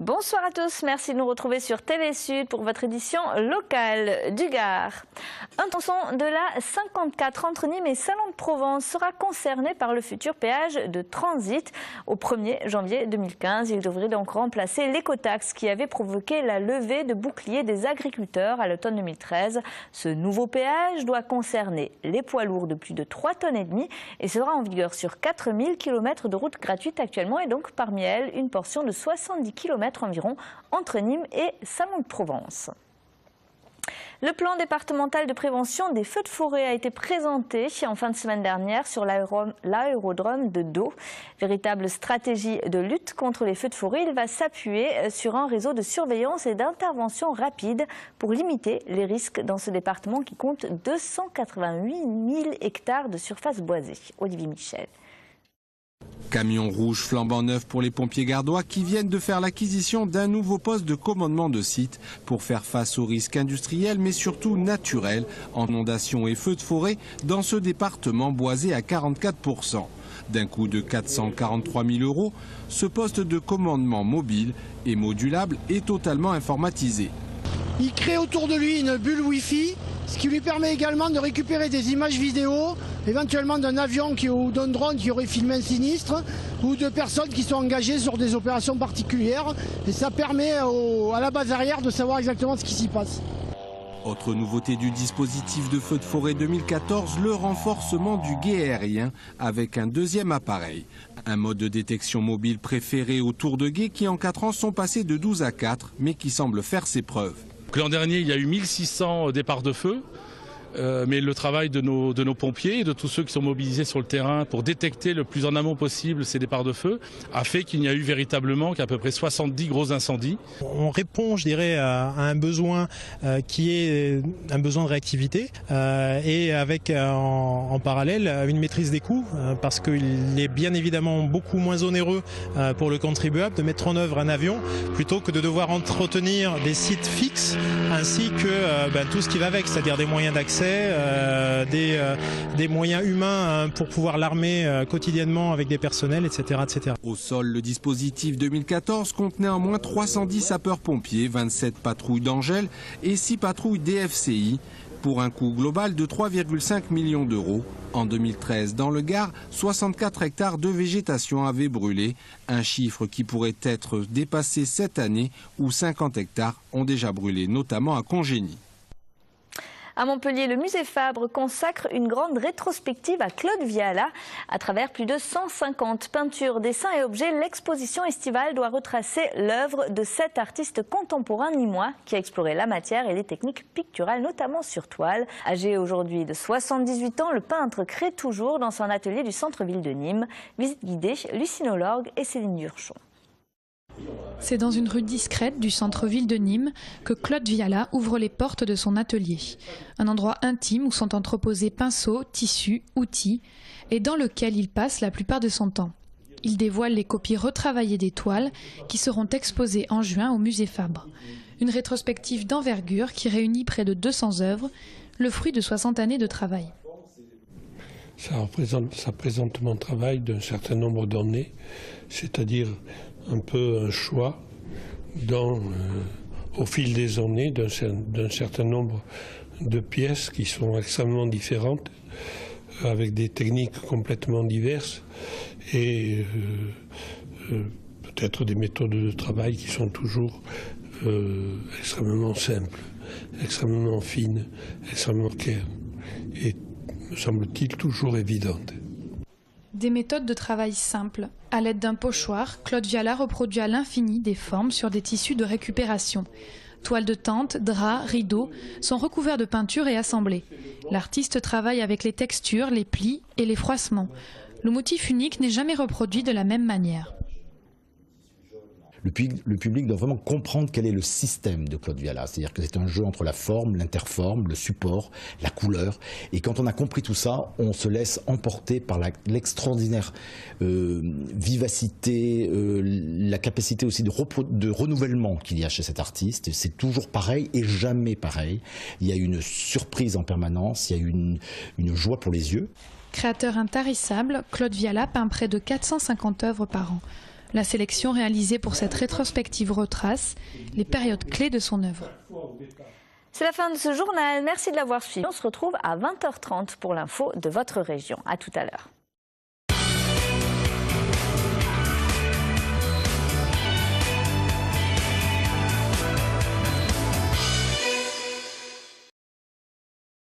Bonsoir à tous, merci de nous retrouver sur TV Sud pour votre édition locale du Gard. Un tronçon de la 54 entre Nîmes et Salon-de-Provence sera concerné par le futur péage de transit. Au 1er janvier 2015, il devrait donc remplacer l'écotaxe qui avait provoqué la levée de boucliers des agriculteurs à l'automne 2013. Ce nouveau péage doit concerner les poids lourds de plus de 3,5 tonnes et sera en vigueur sur 4000 km de routes gratuites actuellement et donc parmi elles une portion de 70 km environ entre Nîmes et Salon-de-Provence. Le plan départemental de prévention des feux de forêt a été présenté en fin de semaine dernière sur l'aérodrome de Dau. Véritable stratégie de lutte contre les feux de forêt, il va s'appuyer sur un réseau de surveillance et d'intervention rapide pour limiter les risques dans ce département qui compte 288 000 hectares de surface boisée. Olivier Michel. Camion rouge flambant neuf pour les pompiers gardois qui viennent de faire l'acquisition d'un nouveau poste de commandement de site pour faire face aux risques industriels mais surtout naturels, inondations et feux de forêt dans ce département boisé à 44%. D'un coût de 443 000 €, ce poste de commandement mobile et modulable est totalement informatisé. Il crée autour de lui une bulle Wi-Fi, ce qui lui permet également de récupérer des images vidéo, éventuellement d'un avion ou d'un drone qui aurait filmé un sinistre, ou de personnes qui sont engagées sur des opérations particulières. Et ça permet à la base arrière de savoir exactement ce qui s'y passe. Autre nouveauté du dispositif de feu de forêt 2014, le renforcement du guet aérien avec un deuxième appareil. Un mode de détection mobile préféré aux tours de guet qui en 4 ans sont passés de 12 à 4, mais qui semble faire ses preuves. L'an dernier, il y a eu 1600 départs de feu. Mais le travail de nos pompiers et de tous ceux qui sont mobilisés sur le terrain pour détecter le plus en amont possible ces départs de feu a fait qu'il n'y a eu véritablement qu'à peu près 70 gros incendies. On répond, je dirais, à un besoin qui est un besoin de réactivité et avec en parallèle une maîtrise des coûts parce qu'il est bien évidemment beaucoup moins onéreux pour le contribuable de mettre en œuvre un avion plutôt que de devoir entretenir des sites fixes ainsi que tout ce qui va avec, c'est-à-dire des moyens d'accès, des moyens humains pour pouvoir l'armer quotidiennement avec des personnels, etc., etc. Au sol, le dispositif 2014 compte néanmoins 310 sapeurs-pompiers, 27 patrouilles d'Angel et 6 patrouilles DFCI pour un coût global de 3,5 millions €. En 2013, dans le Gard, 64 hectares de végétation avaient brûlé, un chiffre qui pourrait être dépassé cette année où 50 hectares ont déjà brûlé, notamment à Congénie. À Montpellier, le musée Fabre consacre une grande rétrospective à Claude Viala. À travers plus de 150 peintures, dessins et objets, l'exposition estivale doit retracer l'œuvre de cet artiste contemporain nîmois qui a exploré la matière et les techniques picturales, notamment sur toile. Âgé aujourd'hui de 78 ans, le peintre crée toujours dans son atelier du centre-ville de Nîmes. Visite guidée, Lucine Lorgue et Céline Durchon. C'est dans une rue discrète du centre-ville de Nîmes que Claude Viala ouvre les portes de son atelier. Un endroit intime où sont entreposés pinceaux, tissus, outils et dans lequel il passe la plupart de son temps. Il dévoile les copies retravaillées des toiles qui seront exposées en juin au musée Fabre. Une rétrospective d'envergure qui réunit près de 200 œuvres, le fruit de 60 années de travail. Ça présente mon travail d'un certain nombre d'années, c'est-à-dire un peu un choix au fil des années d'un certain nombre de pièces qui sont extrêmement différentes, avec des techniques complètement diverses et peut-être des méthodes de travail qui sont toujours extrêmement simples, extrêmement fines, extrêmement claires et, me semble-t-il, toujours évidentes. Des méthodes de travail simples. À l'aide d'un pochoir, Claude Viala reproduit à l'infini des formes sur des tissus de récupération. Toiles de tente, draps, rideaux sont recouverts de peinture et assemblés. L'artiste travaille avec les textures, les plis et les froissements. Le motif unique n'est jamais reproduit de la même manière. Le public doit vraiment comprendre quel est le système de Claude Viala. C'est-à-dire que c'est un jeu entre la forme, l'interforme, le support, la couleur. Et quand on a compris tout ça, on se laisse emporter par l'extraordinaire vivacité, la capacité aussi de renouvellement qu'il y a chez cet artiste. C'est toujours pareil et jamais pareil. Il y a une surprise en permanence, il y a une joie pour les yeux. Créateur intarissable, Claude Viala peint près de 450 œuvres par an. La sélection réalisée pour cette rétrospective retrace les périodes clés de son œuvre. C'est la fin de ce journal. Merci de l'avoir suivi. On se retrouve à 20h30 pour l'info de votre région. À tout à l'heure.